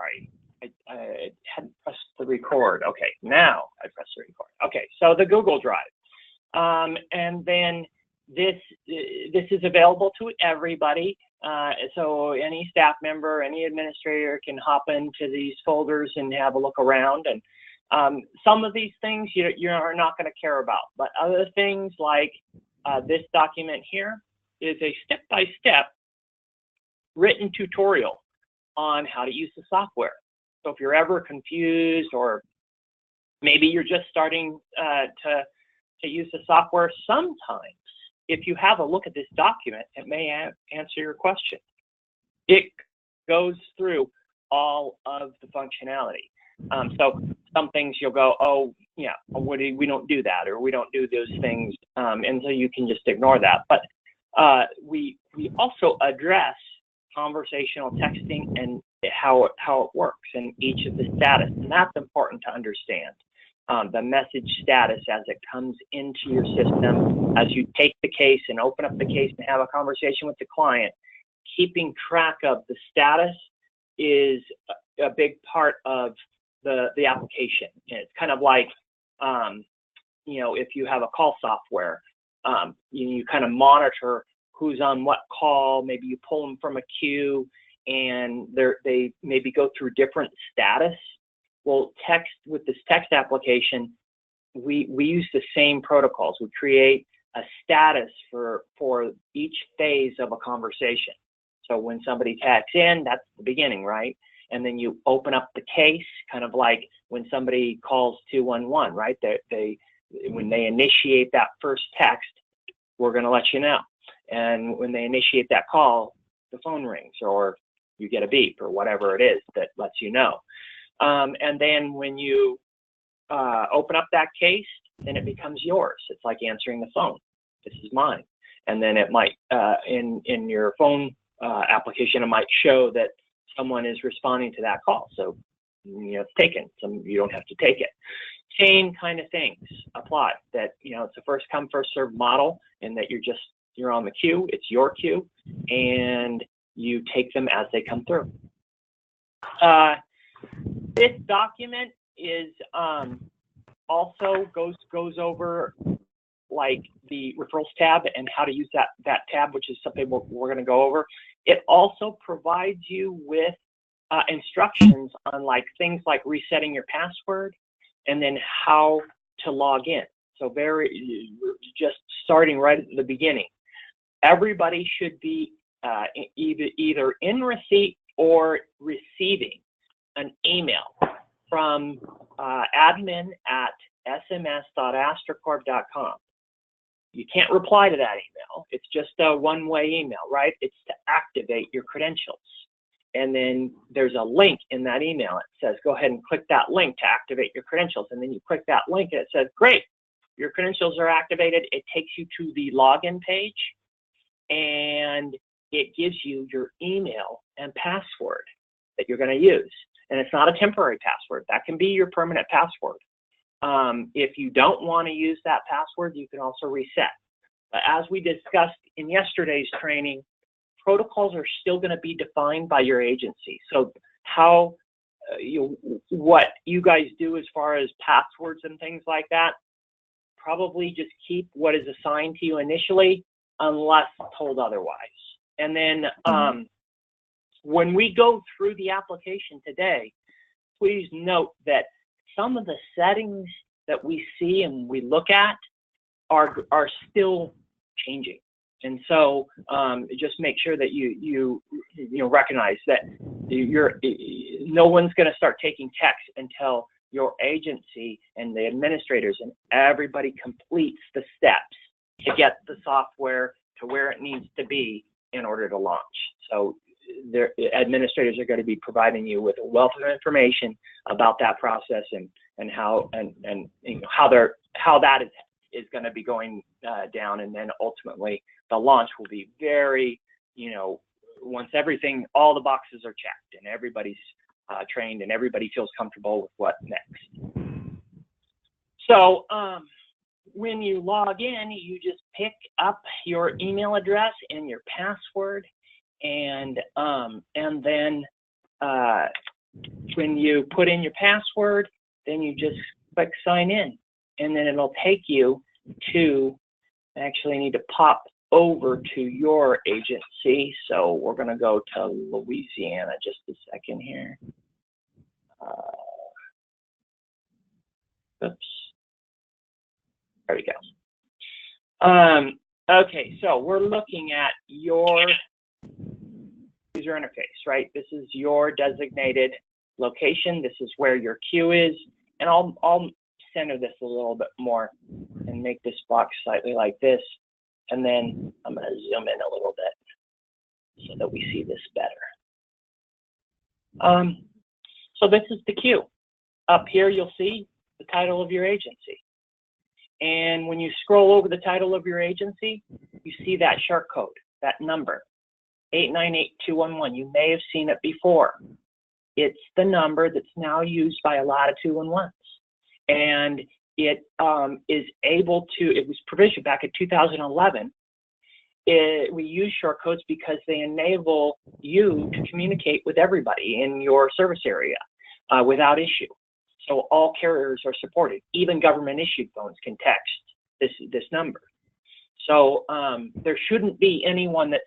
sorry, I hadn't pressed the record. Okay, now I press the record. Okay, so the Google Drive. And then this is available to everybody. So any staff member, any administrator can hop into these folders and have a look around. And some of these things you're not going to care about, but other things like this document here is a step-by-step written tutorial on how to use the software. So if you're ever confused, or maybe you're just starting to use the software, sometimes if you have a look at this document, it may answer your question. It goes through all of the functionality. So some things you'll go, oh, yeah, we don't do that, or we don't do those things, and so you can just ignore that. But we also address conversational texting and how it works in each of the status, and that's important to understand. The message status as it comes into your system, as you take the case and open up the case and have a conversation with the client, keeping track of the status is a big part of the application. And it's kind of like, if you have a call software, you kind of monitor who's on what call. Maybe you pull them from a queue, and they maybe go through different status. Well, with this text application, we use the same protocols. We create a status for each phase of a conversation. So when somebody tags in, that's the beginning, right? And then you open up the case, kind of like when somebody calls 211, right? When they initiate that first text, we're going to let you know. And when they initiate that call, the phone rings, or you get a beep, or whatever it is that lets you know. And then when you open up that case, then it becomes yours. It's like answering the phone. This is mine. And then it might, in your phone application, it might show that someone is responding to that call. So, it's taken. You don't have to take it. Same kind of things apply. That, it's a first come, first served model, and that you're on the queue. It's your queue, and you take them as they come through. This document is also goes over like the referrals tab and how to use that tab, which is something we're going to go over. It also provides you with instructions on things like resetting your password, and then how to log in. So just starting right at the beginning. Everybody should be either in receipt or receiving an email from admin@sms.astracorp.com. You can't reply to that email. It's just a one-way email, right? It's to activate your credentials. And then there's a link in that email. It says, go ahead and click that link to activate your credentials. And then you click that link and it says, great, your credentials are activated. It takes you to the login page, and it gives you your email and password that you're going to use. And it's not a temporary password. That can be your permanent password. If you don't want to use that password, you can also reset. But as we discussed in yesterday's training, protocols are still going to be defined by your agency. So what you guys do as far as passwords and things like that, probably just keep what is assigned to you initially, unless told otherwise. And then when we go through the application today, please note that some of the settings that we see and we look at are still changing. And so just make sure that you recognize that no one's going to start taking text until your agency and the administrators and everybody completes the steps to get the software to where it needs to be in order to launch. So their administrators are going to be providing you with a wealth of information about that process and how that is going to be going down, and then ultimately the launch will be very, once all the boxes are checked and everybody's trained and everybody feels comfortable with what next. So when you log in, you just pick up your email address and your password, and then when you put in your password, then you just click sign in, and then it'll take you to, I actually need to pop over to your agency. So we're going to go to Louisiana just a second here. Oops. There we go. Okay, so we're looking at your user interface, right? This is your designated location. This is where your queue is. And I'll center this a little bit more and make this box slightly like this. And then I'm going to zoom in a little bit so that we see this better. So this is the queue. Up here, you'll see the title of your agency. And when you scroll over the title of your agency, you see that short code, that number, 898211. You may have seen it before. It's the number that's now used by a lot of 211s. And it is able to, it was provisioned back in 2011. We use short codes because they enable you to communicate with everybody in your service area without issue. So all carriers are supported. Even government-issued phones can text this number. So there shouldn't be anyone that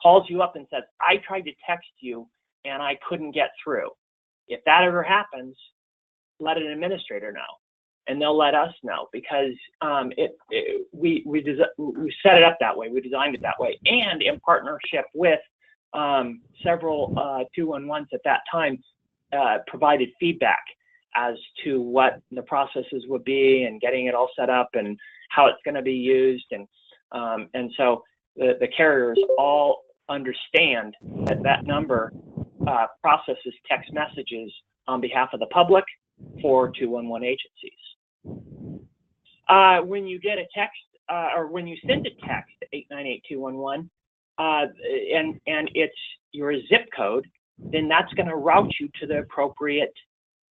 calls you up and says, I tried to text you and I couldn't get through. If that ever happens, let an administrator know, and they'll let us know, because we set it up that way. We designed it that way, and in partnership with several 211s at that time, provided feedback as to what the processes would be and getting it all set up and how it's going to be used. And so the carriers all understand that number processes text messages on behalf of the public for 211 agencies. When you get a text or when you send a text to 898211 and it's your zip code, then that's going to route you to the appropriate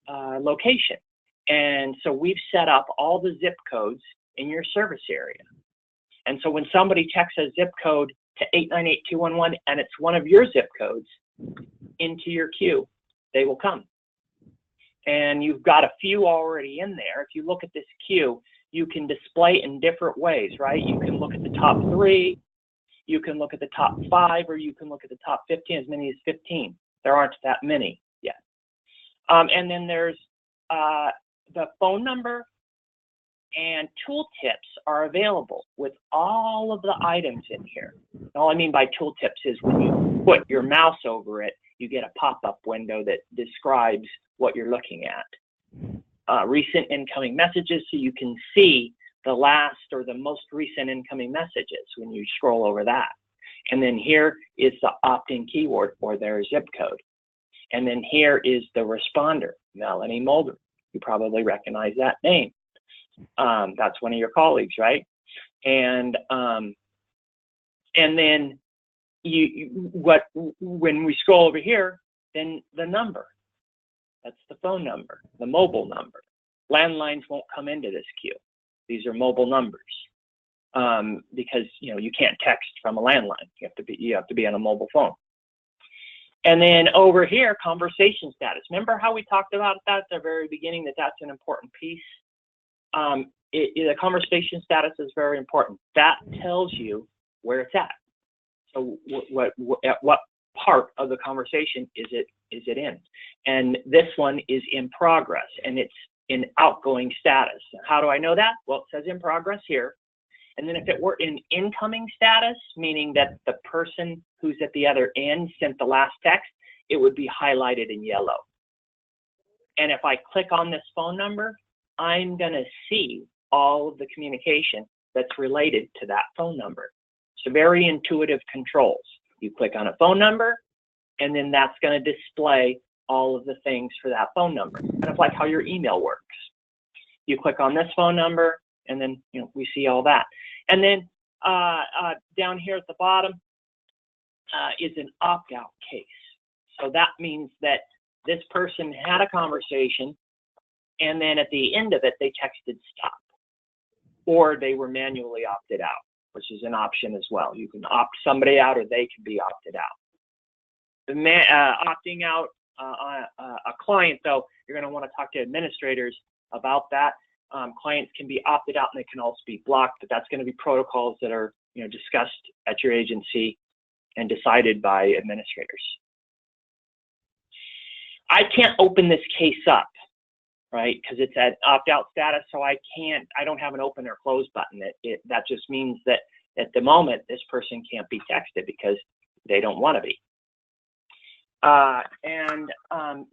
location. And so we've set up all the zip codes in your service area. And so when somebody texts a zip code to 898211 and it's one of your zip codes into your queue, they will come. And you've got a few already in there. If you look at this queue, you can display in different ways, right? You can look at the top 3, you can look at the top 5, or you can look at the top 15, as many as 15. There aren't that many yet. And then there's the phone number and tooltips are available with all of the items in here. All I mean by tooltips is when you put your mouse over it, you get a pop-up window that describes what you're looking at. Recent incoming messages, so you can see the last or the most recent incoming messages when you scroll over that. And then here is the opt-in keyword or their zip code. And then here is the responder, Melanie Mulder. You probably recognize that name. That's one of your colleagues, right? And then when we scroll over here, then the number. That's the phone number, the mobile number. Landlines won't come into this queue. These are mobile numbers because you can't text from a landline. You have to be on a mobile phone. And then over here, conversation status. Remember how we talked about that at the very beginning, that's an important piece? The conversation status is very important. That tells you where it's at. So at what part of the conversation is it in? And this one is in progress, and it's in outgoing status. How do I know that? Well, it says in progress here. And then if it were in incoming status, meaning that the person who's at the other end sent the last text, it would be highlighted in yellow. And if I click on this phone number, I'm going to see all of the communication that's related to that phone number. So very intuitive controls. You click on a phone number, and then that's going to display all of the things for that phone number. Kind of like how your email works. You click on this phone number, and then we see all that. And then down here at the bottom is an opt-out case. So that means that this person had a conversation, and then at the end of it, they texted stop, or they were manually opted out, which is an option as well. You can opt somebody out, or they can be opted out. The opting out a client, though, you're going to want to talk to administrators about that. Clients can be opted out and they can also be blocked, but that's going to be protocols that are discussed at your agency and decided by administrators. I can't open this case up, right? Because it's at opt-out status, so I don't have an open or close button. That just means that at the moment, this person can't be texted because they don't want to be.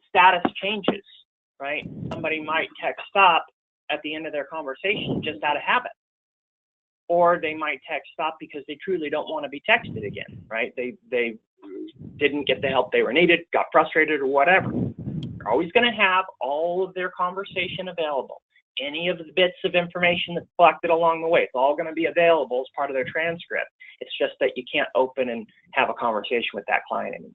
Status changes, right? Somebody might text stop at the end of their conversation just out of habit. Or they might text stop because they truly don't want to be texted again, right? They didn't get the help they were needed, got frustrated or whatever. They're always going to have all of their conversation available. Any of the bits of information that's collected along the way, it's all going to be available as part of their transcript. It's just that you can't open and have a conversation with that client anymore.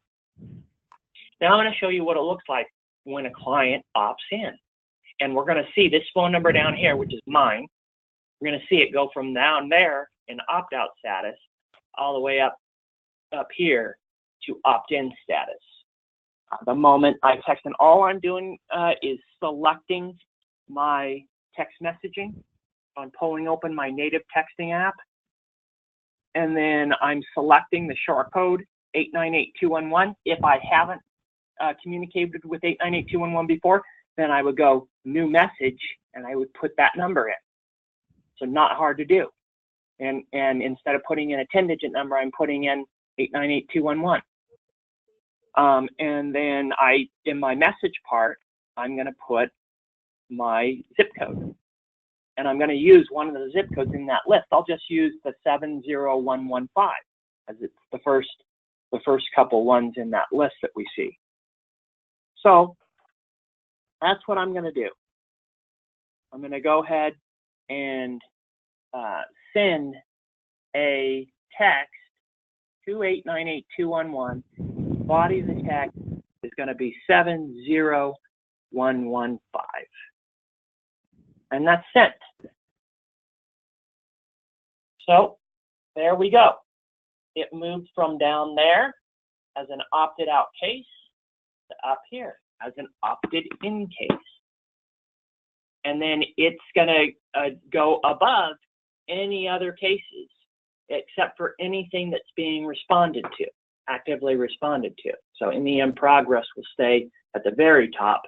Now I'm going to show you what it looks like when a client opts in. And we're going to see this phone number down here, which is mine. We're going to see it go from down there in opt-out status all the way up here to opt-in status. The moment I text, and all I'm doing is selecting my text messaging. I'm pulling open my native texting app, and then I'm selecting the short code 898211. If I haven't communicated with 898211 before, then I would go new message, and I would put that number in. So not hard to do. And instead of putting in a 10-digit number, I'm putting in 898211. And then in my message part, I'm going to put my zip code. And I'm going to use one of the zip codes in that list. I'll just use the 70115 as it's the first couple ones in that list that we see. So that's what I'm going to do. I'm going to go ahead and send a text to 898211. Body of the text is going to be 70115. And that's sent. So there we go. It moved from down there as an opted out case to up here as an opted in case. And then it's going to go above any other cases except for anything that's being responded to, actively responded to. So in the in progress will stay at the very top.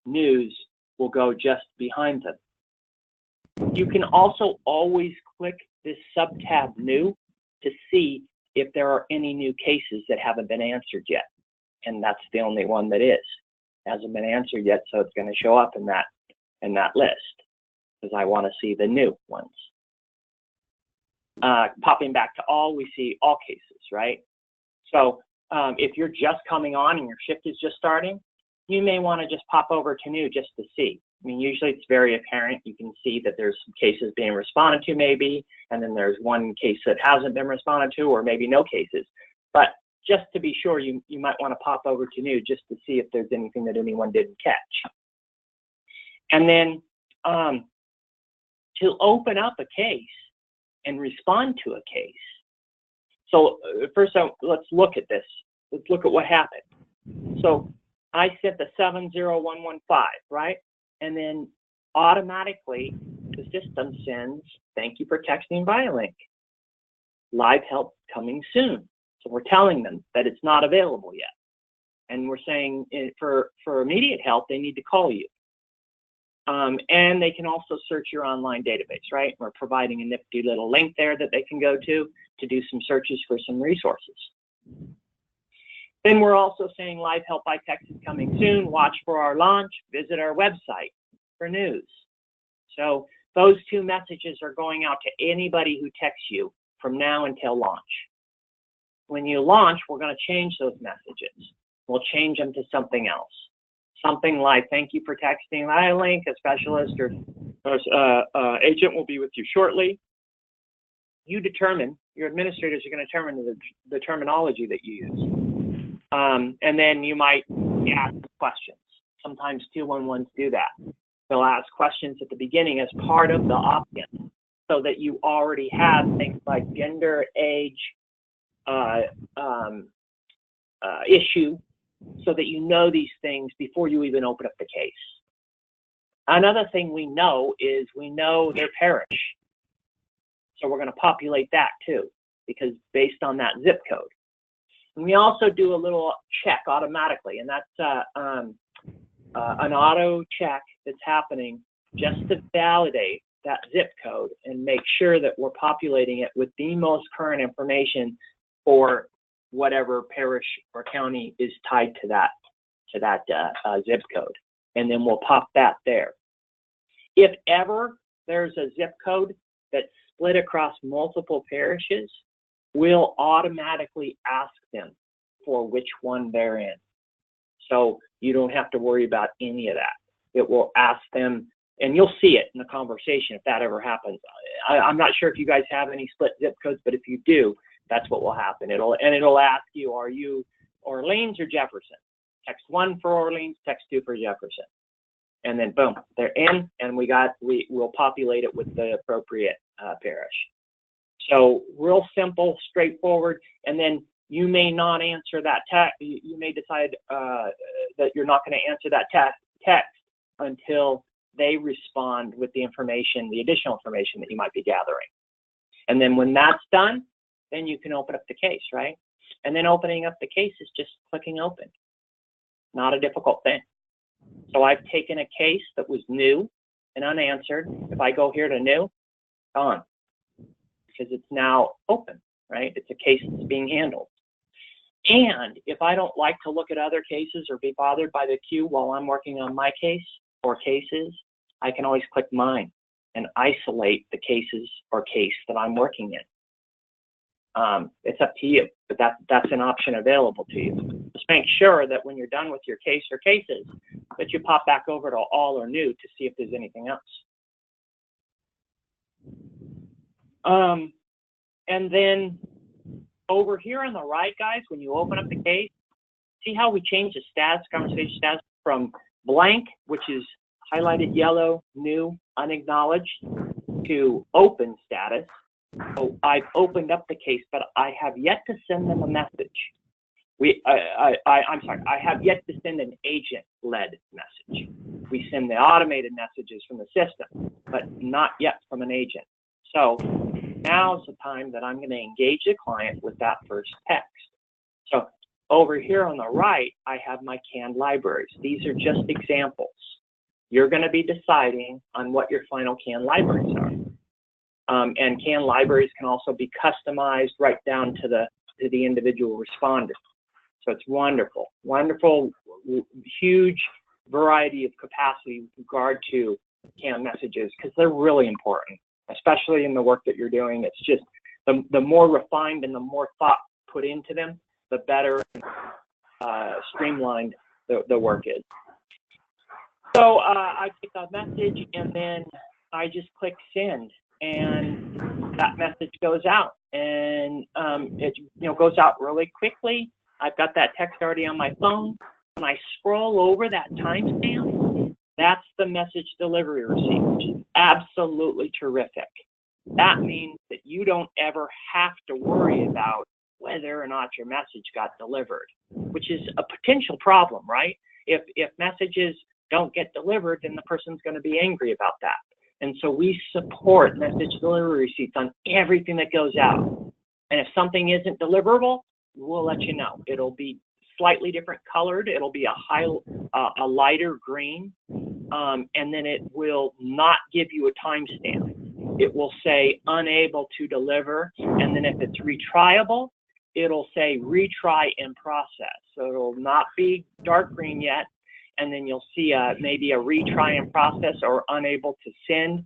News will go just behind them. You can also always click this sub-tab new to see if there are any new cases that haven't been answered yet. And that's the only one that hasn't been answered yet, so it's going to show up in that list because I want to see the new ones. Popping back to all, we see all cases, right? So if you're just coming on and your shift is just starting, you may want to just pop over to new just to see. I mean, usually it's very apparent. You can see that there's some cases being responded to maybe, and then there's one case that hasn't been responded to, or maybe no cases. But just to be sure, you might want to pop over to new just to see if there's anything that anyone didn't catch. And then to open up a case and respond to a case. So first, let's look at this. Let's look at what happened. So I sent the 70115, right? And then automatically the system sends, thank you for texting via link. Live help coming soon. So we're telling them that it's not available yet. And we're saying for immediate help, they need to call you. And they can also search your online database, right? We're providing a nifty little link there that they can go to do some searches for some resources. Then we're also saying live help by text is coming soon. Watch for our launch. Visit our website for news. So those two messages are going out to anybody who texts you from now until launch. When you launch, we're going to change those messages. We'll change them to something else. Something like, thank you for texting via link, a specialist or agent will be with you shortly. You determine, your administrators are going to determine the terminology that you use. And then you might ask questions. Sometimes 211s do that. They'll ask questions at the beginning as part of the opt-in so that you already have things like gender, age, issue, so that you know these things before you even open up the case. Another thing we know is we know their parish. So we're going to populate that too, because based on that zip code. And we also do a little check automatically, and that's an auto check that's happening just to validate that zip code and make sure that we're populating it with the most current information for whatever parish or county is tied to that zip code. And then we'll pop that there. If ever there's a zip code that's split across multiple parishes, we'll automatically ask them for which one they're in. So you don't have to worry about any of that. It will ask them, and you'll see it in the conversation if that ever happens. I'm not sure if you guys have any split zip codes, but if you do, that's what will happen. It'll ask you, are you Orleans or Jefferson? Text 1 for Orleans, text 2 for Jefferson. And then boom, they're in, and we'll populate it with the appropriate parish. So real simple, straightforward. And then you may not answer that text. You may decide that you're not going to answer that text until they respond with the information, the additional information that you might be gathering. And then when that's done, then you can open up the case, right? And then opening up the case is just clicking open. Not a difficult thing. So I've taken a case that was new and unanswered. If I go here to new, gone, because it's now open, right? It's a case that's being handled. And if I don't like to look at other cases or be bothered by the queue while I'm working on my case or cases, I can always click mine and isolate the cases or case that I'm working in. It's up to you, but that's an option available to you. Just make sure that when you're done with your case or cases, that you pop back over to all or new to see if there's anything else. And then over here on the right, guys, when you open up the case, see how we change the status, conversation status, from blank, which is highlighted yellow, new, unacknowledged, to open status. So I've opened up the case, but I have yet to send them a message. I'm sorry, I have yet to send an agent-led message. We send the automated messages from the system, but not yet from an agent. So now's the time that I'm going to engage the client with that first text. So over here on the right, I have my canned libraries. These are just examples. You're going to be deciding on what your final canned libraries are. And canned libraries can also be customized right down to the individual respondent. So it's wonderful, wonderful, huge variety of capacity with regard to canned messages, because they're really important, especially in the work that you're doing. It's just the more refined and the more thought put into them, the better streamlined the work is. So I take a message and then I just click send, and that message goes out, and it goes out really quickly. I've got that text already on my phone. When I scroll over that timestamp, that's the message delivery receipt, which is absolutely terrific. That means that you don't ever have to worry about whether or not your message got delivered, which is a potential problem, right? If messages don't get delivered, then the person's going to be angry about that. And so we support message delivery receipts on everything that goes out. And if something isn't deliverable, we'll let you know. It'll be slightly different colored. It'll be a lighter green, and then it will not give you a timestamp. It will say unable to deliver, and then if it's retriable, it'll say retry in process. So it'll not be dark green yet, and then you'll see maybe a retry in process or unable to send.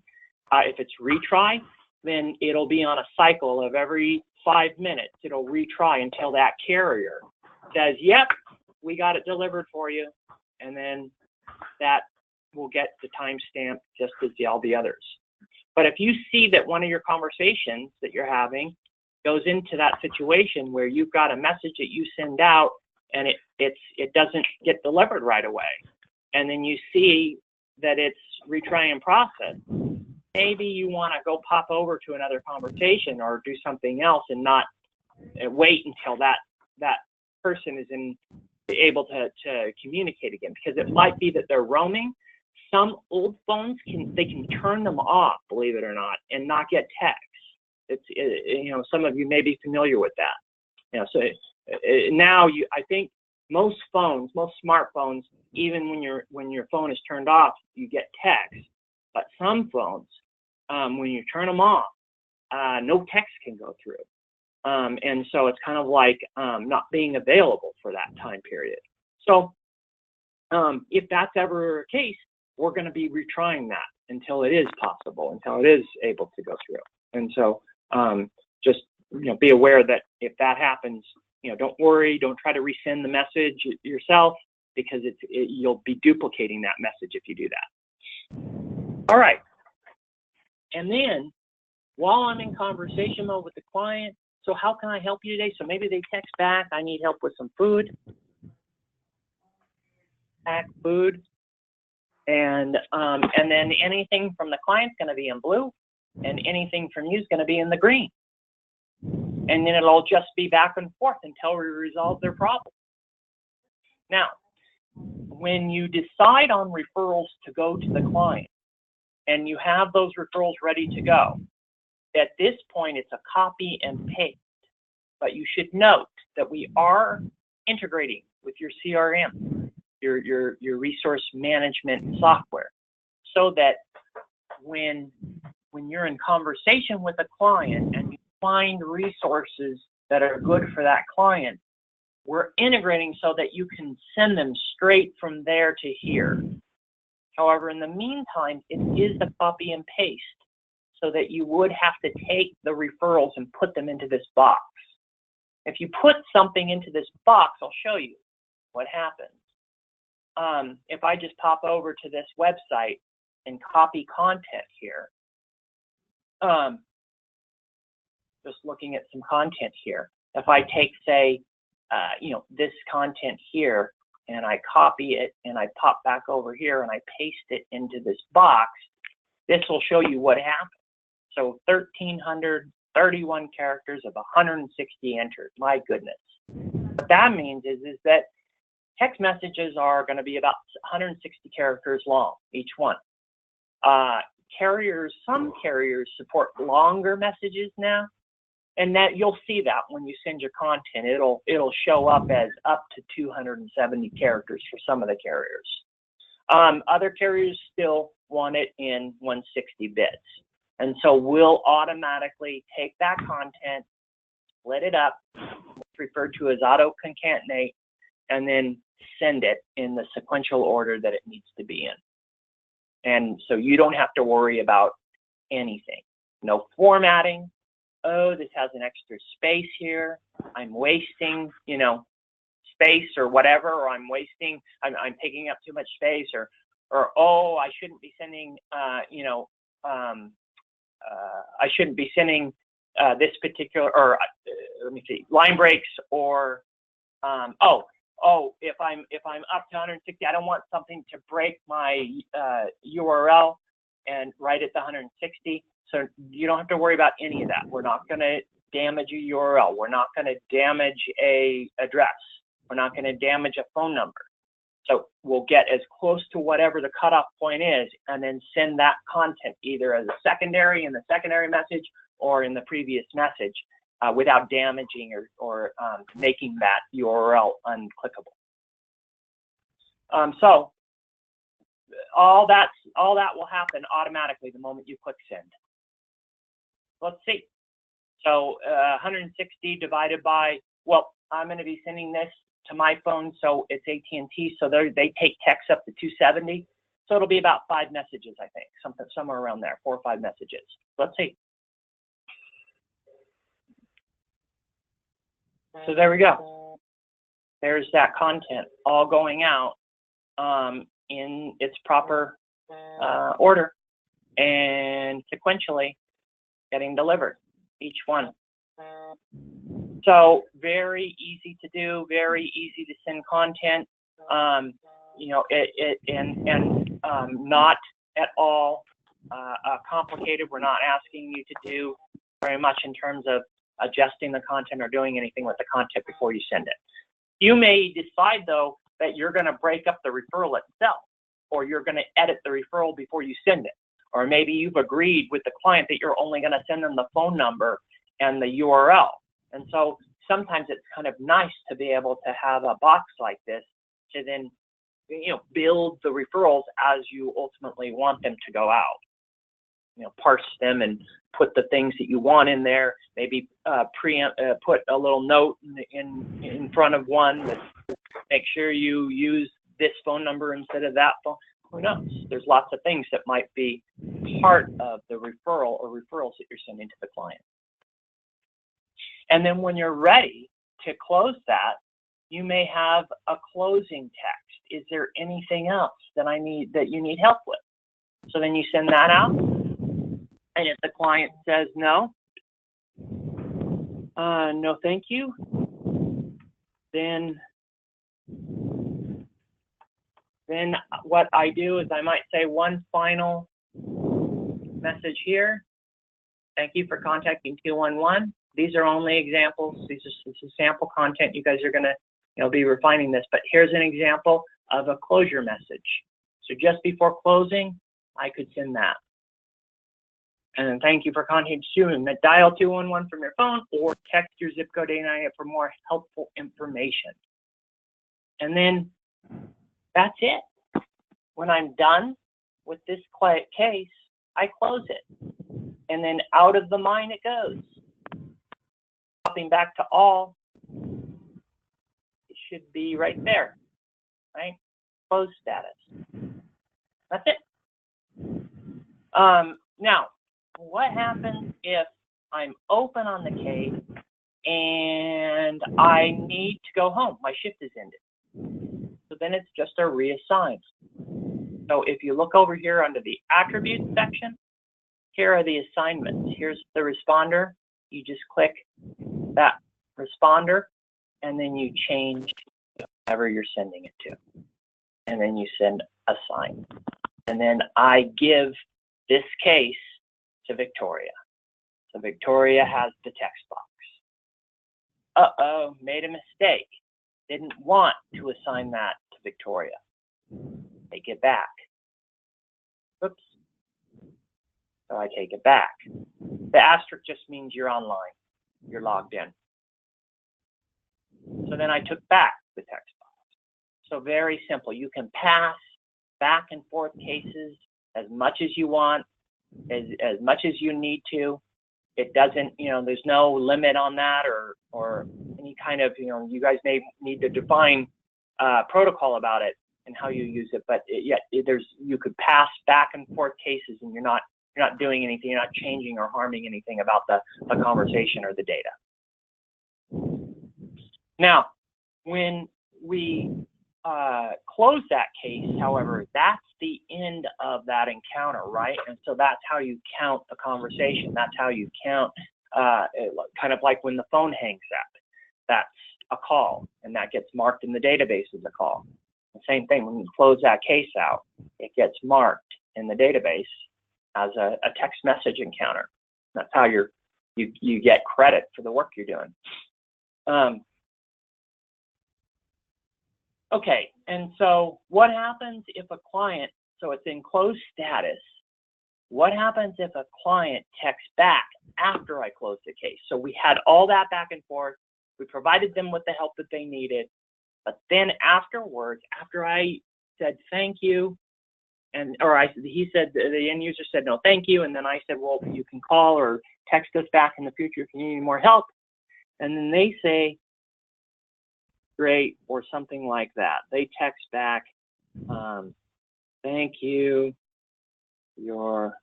If it's retry, then it'll be on a cycle of every 5 minutes. It'll retry until that carrier says, yep, we got it delivered for you. And then that will get the timestamp just as all the others. But if you see that one of your conversations that you're having goes into that situation where you've got a message that you send out and it doesn't get delivered right away, and then you see that it's retry in process, maybe you want to go pop over to another conversation or do something else and not wait until that person is in be able to communicate again, because it might be that they're roaming. Some old phones they can turn them off, believe it or not, and not get text. It's some of you may be familiar with that. So now I think most smartphones, even when your phone is turned off, you get text. But some phones, when you turn them off, no text can go through. And so it's kind of like not being available for that time period. So if that's ever a case, we're going to be retrying that until it is possible, until it is able to go through. And so just be aware that if that happens, don't worry, don't try to resend the message yourself, because you'll be duplicating that message if you do that. All right. And then while I'm in conversation mode with the client, so how can I help you today? So maybe they text back, I need help with some food. Pack food. And then anything from the client's going to be in blue, and anything from you is going to be in the green. And then it'll just be back and forth until we resolve their problem. Now, when you decide on referrals to go to the client, and you have those referrals ready to go, at this point it's a copy and paste. But you should note that we are integrating with your CRM, your resource management software, so that when you're in conversation with a client and you find resources that are good for that client, we're integrating so that you can send them straight from there to here. However, in the meantime, it is the copy and paste, so that you would have to take the referrals and put them into this box. If you put something into this box, I'll show you what happens. If I just pop over to this website and copy content here, just looking at some content here. If I take, say, this content here, and I copy it, and I pop back over here, and I paste it into this box, this will show you what happened. So 1,331 characters of 160 entered. My goodness. What that means is that text messages are going to be about 160 characters long, each one. Some carriers support longer messages now, and that you'll see that when you send your content, it'll show up as up to 270 characters for some of the carriers. Other carriers still want it in 160 bits. And so we'll automatically take that content, split it up, referred to as auto-concatenate, and then send it in the sequential order that it needs to be in. And so you don't have to worry about anything. No formatting. Oh, this has an extra space here. I'm wasting, space or whatever, or I'm taking up too much space, or oh, I shouldn't be sending, I shouldn't be sending this particular, or let me see, line breaks, or if I'm up to 160, I don't want something to break my URL and right at the 160. So you don't have to worry about any of that. We're not going to damage a URL. We're not going to damage a address. We're not going to damage a phone number. So we'll get as close to whatever the cutoff point is, and then send that content either as a secondary in the secondary message or in the previous message without damaging or making that URL unclickable. So all that will happen automatically the moment you click send. Let's see. So 160 divided by, well, I'm going to be sending this to my phone, so it's AT&T, so they take text up to 270. So it'll be about 5 messages, I think, somewhere around there, 4 or 5 messages. Let's see. So there we go. There's that content all going out in its proper order and sequentially getting delivered, each one. So very easy to do, very easy to send content, not at all complicated. We're not asking you to do very much in terms of adjusting the content or doing anything with the content before you send it. You may decide, though, that you're going to break up the referral itself, or you're going to edit the referral before you send it. Or maybe you've agreed with the client that you're only going to send them the phone number and the URL. And so sometimes it's kind of nice to be able to have a box like this to then, build the referrals as you ultimately want them to go out. Parse them and put the things that you want in there. Maybe put a little note in front of one that make sure you use this phone number instead of that phone. Who knows? There's lots of things that might be part of the referral or referrals that you're sending to the client. And then when you're ready to close that, you may have a closing text. Is there anything else that you need help with? So then you send that out. And if the client says no, no thank you, then what I do is I might say one final message here. Thank you for contacting 211. These are only examples. This is sample content. You guys are going to be refining this, but here's an example of a closure message. So just before closing, I could send that. And thank you for contacting student. Dial 211 from your phone or text your zip code 898 for more helpful information. And then that's it. When I'm done with this case, I close it. And then out of the mine it goes. Popping back to all, it should be right there, right? Close status. That's it. Now, what happens if I'm open on the case and I need to go home? My shift is ended. So then it's just a reassign. So if you look over here under the attributes section, here are the assignments. Here's the responder. You just click that responder and then you change whoever you're sending it to. And then you send assign. And then I give this case to Victoria. So Victoria has the text box. Uh-oh, made a mistake. Didn't want to assign that to Victoria. Take it back. Oops. So I take it back. The asterisk just means you're online. You're logged in. So then I took back the text box. So very simple. You can pass back and forth cases as much as you want, as much as you need to. It doesn't, there's no limit on that or any kind of, you guys may need to define protocol about it and how you use it, but you could pass back and forth cases and you're not doing anything, you're not changing or harming anything about the conversation or the data. Now, when we close that case, however, that's the end of that encounter, right? And so that's how you count the conversation. That's how you count, kind of like when the phone hangs up. That's a call, and that gets marked in the database as a call. The same thing, when you close that case out, it gets marked in the database as a text message encounter. That's how you get credit for the work you're doing. Okay, and so what happens if a client, so it's in closed status, what happens if a client texts back after I close the case? So we had all that back and forth, we provided them with the help that they needed, but then afterwards, after I said thank you, he said, the end user said no thank you, and then I said, well, you can call or text us back in the future if you need more help, and then they say, great, or something like that. They text back, thank you, you're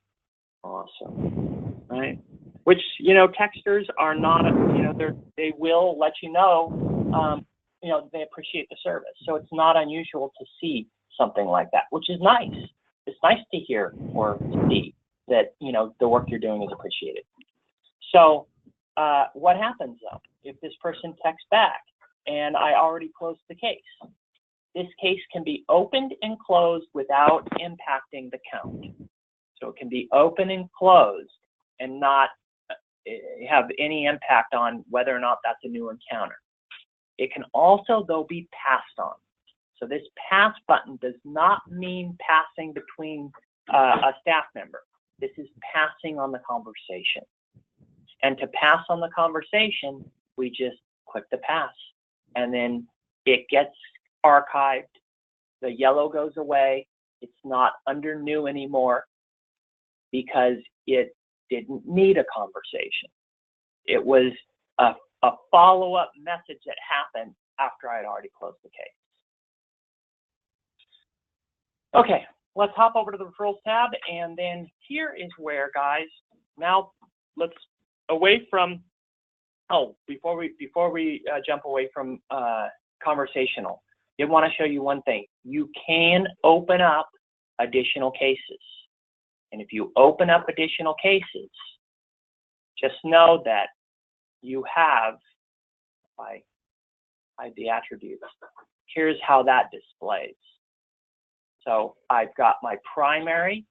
awesome, right? Which, texters are not, they will let you know, they appreciate the service. So it's not unusual to see something like that, which is nice. It's nice to hear or to see that, the work you're doing is appreciated. So what happens though, if this person texts back and I already closed the case? This case can be opened and closed without impacting the count. So it can be open and closed and not have any impact on whether or not that's a new encounter. It can also, though, be passed on. So this pass button does not mean passing between a staff member. This is passing on the conversation. And to pass on the conversation, we just click the pass. And then it gets archived. The yellow goes away. It's not under new anymore because it didn't need a conversation. It was a follow-up message that happened after I had already closed the case. Okay, let's hop over to the referrals tab, and then here is where, guys, now let's away from, before we jump away from conversational, I want to show you one thing. You can open up additional cases. And if you open up additional cases, just know that you have, by the attributes, here's how that displays. So I've got my primary,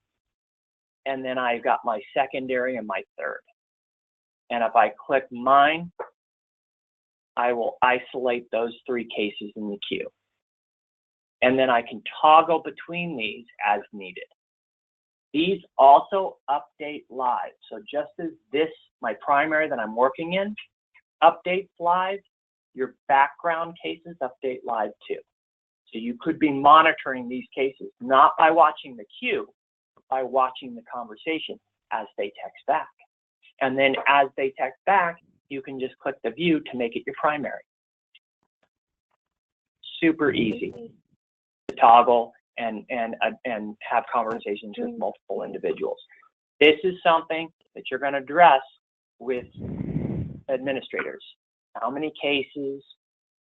and then I've got my secondary and my third. And if I click mine, I will isolate those 3 cases in the queue. And then I can toggle between these as needed. These also update live. So just as this, my primary that I'm working in, updates live, your background cases update live too. So you could be monitoring these cases, not by watching the queue, but by watching the conversation as they text back. And then as they text back, you can just click the view to make it your primary. Super easy to toggle and have conversations with multiple individuals. This is something that you're going to address with administrators. How many cases,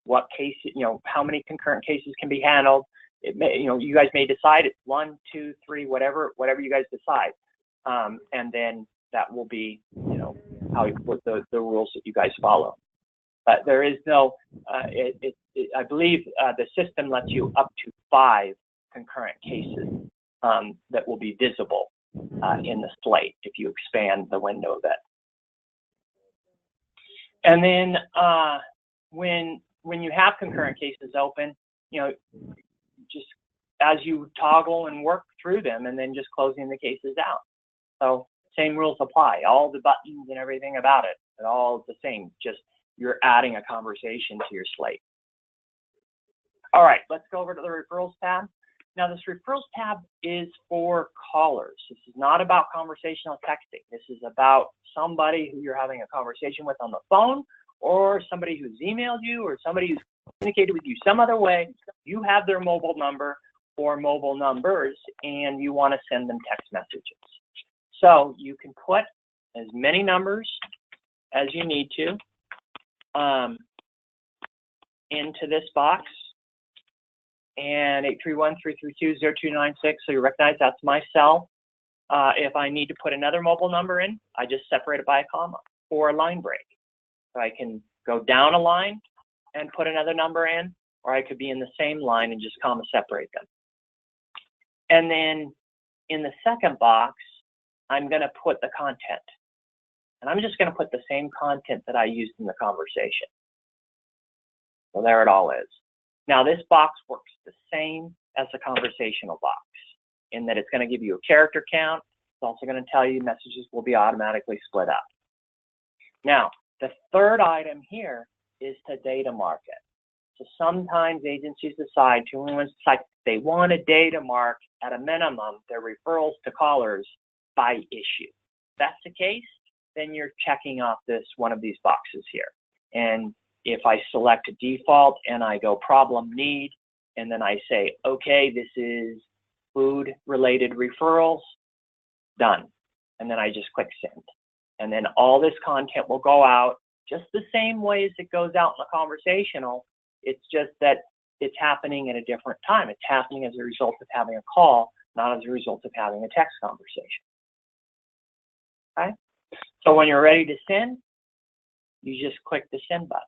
what cases, how many concurrent cases can be handled. It may, you guys may decide it's 1, 2, 3, whatever you guys decide. And then that will be, how you put the rules that you guys follow. But there is no, I believe the system lets you up to 5 concurrent cases that will be visible in the slate if you expand the window a bit. And then when you have concurrent cases open, just as you toggle and work through them, and then just closing the cases out. So same rules apply. All the buttons and everything about it, it's all the same. Just you're adding a conversation to your slate. All right, let's go over to the referrals tab. Now this referrals tab is for callers. This is not about conversational texting. This is about somebody who you're having a conversation with on the phone, or somebody who's emailed you, or somebody who's communicated with you some other way. You have their mobile number or mobile numbers, and you want to send them text messages. So you can put as many numbers as you need to into this box. And 831-332-0296, so you recognize that's my cell. If I need to put another mobile number in, I just separate it by a comma or a line break. So I can go down a line and put another number in, or I could be in the same line and just comma separate them. And then in the second box, I'm going to put the content. And I'm just going to put the same content that I used in the conversation. So there it all is. Now this box works the same as the conversational box in that it's going to give you a character count. It's also going to tell you messages will be automatically split up. Now, the third item here is to data mark it. So sometimes agencies decide they want to data mark at a minimum their referrals to callers by issue. If that's the case, then you're checking off one of these boxes here. And if I select a default and I go problem need, and then I say, okay, this is food related referrals, done. And then I just click send. And then all this content will go out just the same way as it goes out in the conversational. It's just that it's happening at a different time. It's happening as a result of having a call, not as a result of having a text conversation. Okay? So when you're ready to send, you just click the send button,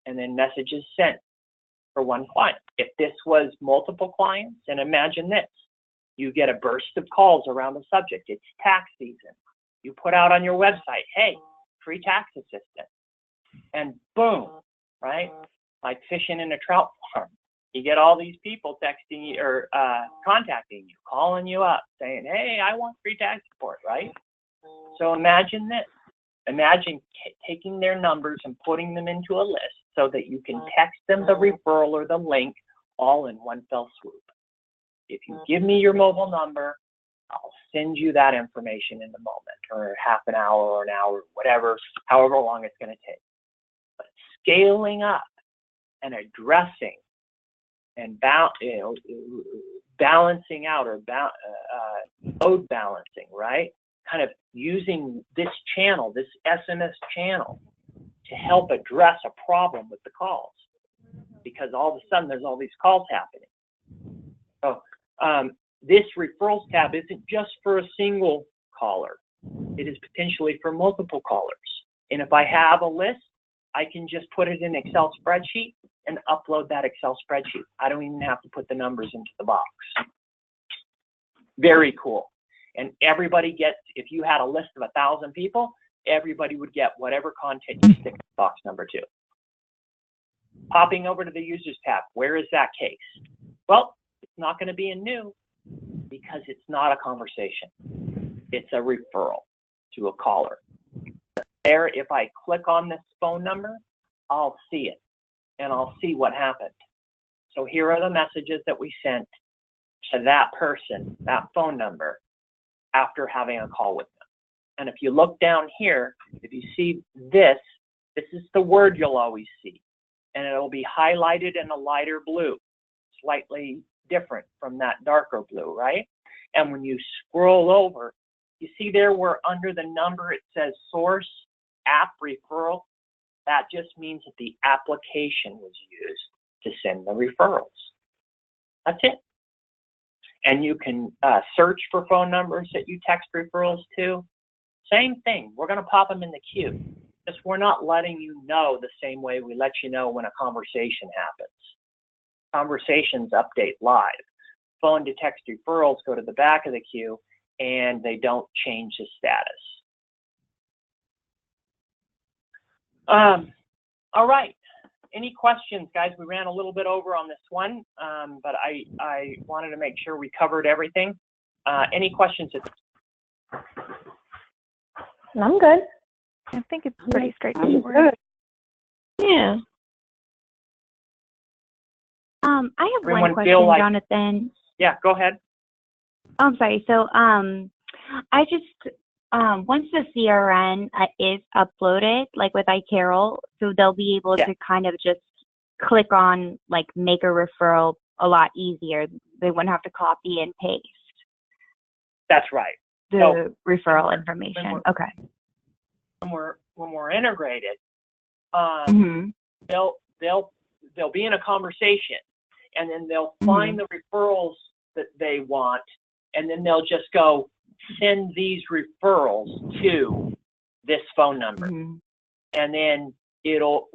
and then message is sent for one client. If this was multiple clients, and imagine this, you get a burst of calls around the subject. It's tax season. You put out on your website, hey, free tax assistant, and boom, right? like fishing in a trout farm. You get all these people texting you or contacting you, calling you up, saying, hey, I want free tax support, right? So imagine this. Imagine taking their numbers and putting them into a list so that you can text them the referral or the link all in one fell swoop. If you give me your mobile number, I'll send you that information in a moment, or half an hour or an hour, whatever, however long it's going to take. But scaling up and addressing and balancing out or load balancing, right? Kind of using this channel, this SMS channel, to help address a problem with the calls, because all of a sudden there's all these calls happening. So this referrals tab isn't just for a single caller. It is potentially for multiple callers. And if I have a list, I can just put it in an Excel spreadsheet and upload that Excel spreadsheet. I don't even have to put the numbers into the box. Very cool. And everybody gets, if you had a list of 1,000 people, everybody would get whatever content you stick in box number 2. Popping over to the users tab, where is that case? Well, it's not going to be in new because it's not a conversation. It's a referral to a caller. There, if I click on this phone number, I'll see it and I'll see what happened. So here are the messages that we sent to that person, that phone number, after having a call with them. And if you look down here, if you see this, this is the word you'll always see. And it'll be highlighted in a lighter blue, slightly different from that darker blue, right? And when you scroll over, you see there where under the number it says source app referral. That just means that the application was used to send the referrals. That's it. And you can search for phone numbers that you text referrals to. Same thing. We're going to pop them in the queue. Just we're not letting you know the same way we let you know when a conversation happens. Conversations update live. Phone to text referrals go to the back of the queue, and they don't change the status. All right. Any questions, guys? We ran a little bit over on this one, but I wanted to make sure we covered everything. Any questions? I'm good. I think it's pretty straightforward. Yeah. I have Everyone one question, feel like, Jonathan. Yeah, go ahead. Oh, I'm sorry. So, I just once the CRN is uploaded, like with iCarol, so they'll be able to kind of just click on like make a referral a lot easier. They wouldn't have to copy and paste. That's right. The referral information. Okay. When we're integrated, Mm-hmm. they'll be in a conversation, and then they'll find the referrals that they want, and then they'll just go send these referrals to this phone number, and then it'll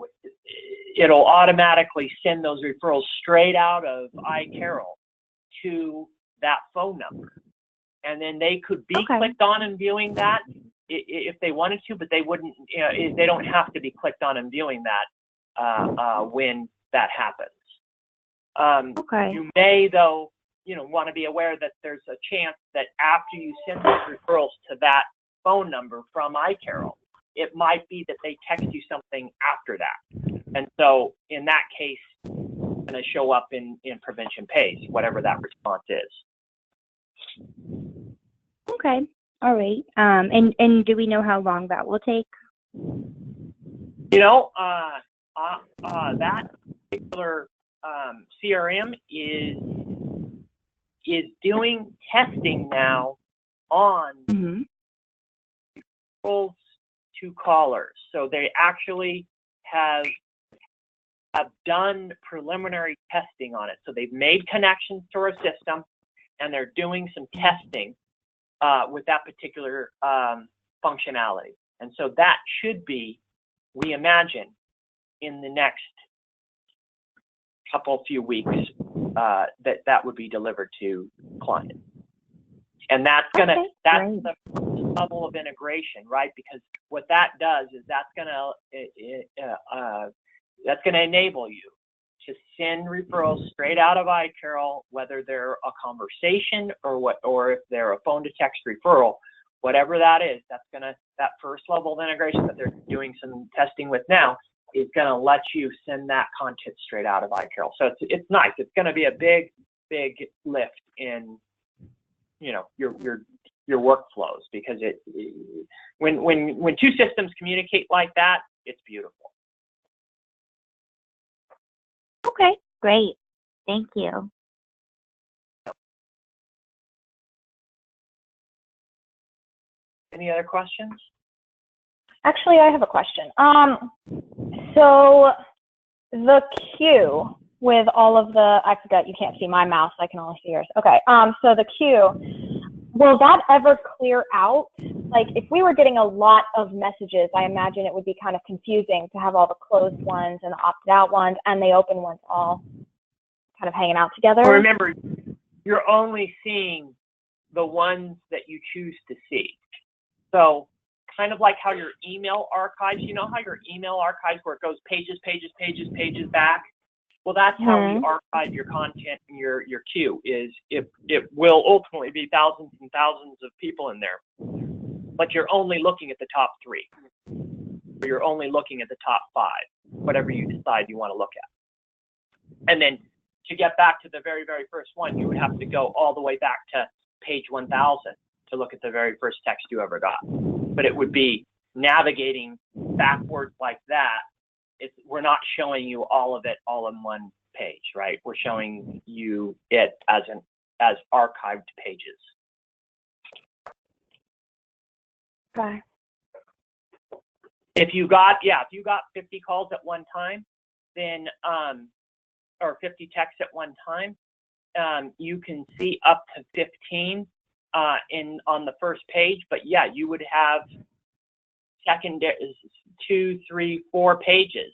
automatically send those referrals straight out of iCarol to that phone number, and then they could be clicked on and viewing that if they wanted to, but they wouldn't. They don't have to be clicked on and viewing that when that happens. You may, though, want to be aware that there's a chance that after you send those referrals to that phone number from iCarol, it might be that they text you something after that. And so in that case, it's going to show up in PreventionPays, whatever that response is. Okay. All right. And do we know how long that will take? That particular CRM is doing testing now on referrals to callers. So they actually have done preliminary testing on it. So they've made connections to our system, and they're doing some testing with that particular functionality. And so that should be, we imagine, in the next few weeks, that would be delivered to clients. And that's gonna, that's the level of integration, right? Because what that does is that's gonna that's going to enable you to send referrals straight out of iCarol, whether they're a conversation or if they're a phone to text referral, whatever that is. That's that first level of integration that they're doing some testing with now is going to let you send that content straight out of iCarol. So it's nice. It's going to be a big lift in your workflows, because when two systems communicate like that, it's beautiful. Okay, great. Thank you. Any other questions? Actually, I have a question. So the queue with all of I forgot, you can't see my mouse, I can only see yours. Okay, so the queue, will that ever clear out? Like, if we were getting a lot of messages, I imagine it would be kind of confusing to have all the closed ones and the opted out ones and the open ones all kind of hanging out together. Well, remember, you're only seeing the ones that you choose to see. So kind of like how your email archives, you know how your email archives where it goes pages back? Well, that's how we archive your content in your queue. Is it will ultimately be thousands and thousands of people in there, but you're only looking at the top 3. Or you're only looking at the top 5, whatever you decide you want to look at. And then to get back to the very, very first one, you would have to go all the way back to page 1000 to look at the very first text you ever got. But it would be navigating backwards like that. We're not showing you all of it all in one page, right? We're showing you it as archived pages. Okay. If you got 50 calls at one time, then or 50 texts at one time, you can see up to 15 on the first page. But yeah, you would have secondary 2, 3, 4 pages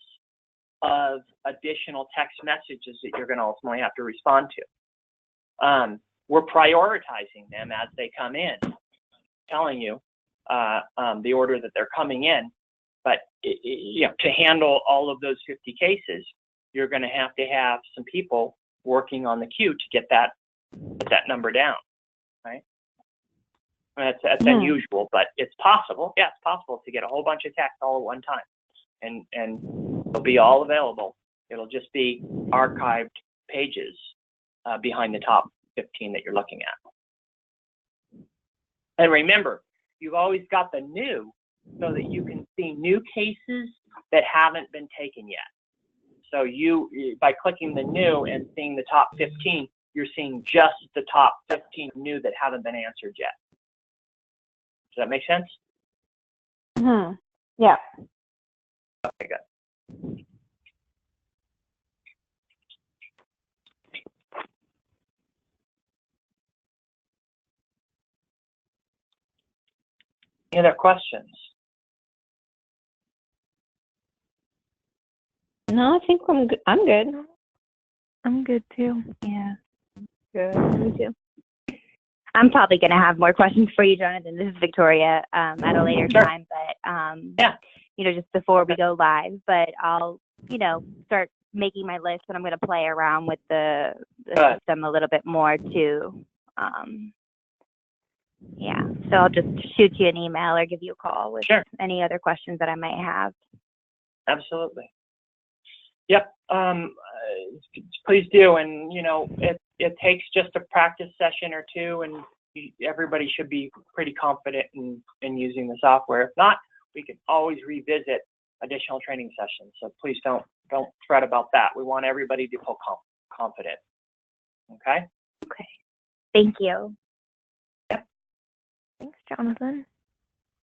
of additional text messages that you're going to ultimately have to respond to. We're prioritizing them as they come in, telling you the order that they're coming in. But to handle all of those 50 cases, you're going to have some people working on the queue to get that number down, right? That's unusual, but it's possible. Yeah, it's possible to get a whole bunch of text all at one time, and they'll be all available. It'll just be archived pages behind the top 15 that you're looking at. And remember, you've always got the new, so that you can see new cases that haven't been taken yet. So by clicking the new and seeing the top 15, you're seeing just the top 15 new that haven't been answered yet. Does that make sense? Yeah. Okay, good. Any other questions? No, I think I'm good. I'm good. I'm good too. Yeah. Good. Me too. I'm probably going to have more questions for you, Jonathan. This is Victoria at a later time, but just before we go live. But I'll, start making my list, and I'm going to play around with the system a little bit more too. So I'll just shoot you an email or give you a call with any other questions that I might have. Absolutely. Yep. Please do. And, it takes just a practice session or two, and everybody should be pretty confident in using the software. If not, we can always revisit additional training sessions. So please don't fret about that. We want everybody to feel confident. Okay? Okay. Thank you. Yep. Thanks, Jonathan.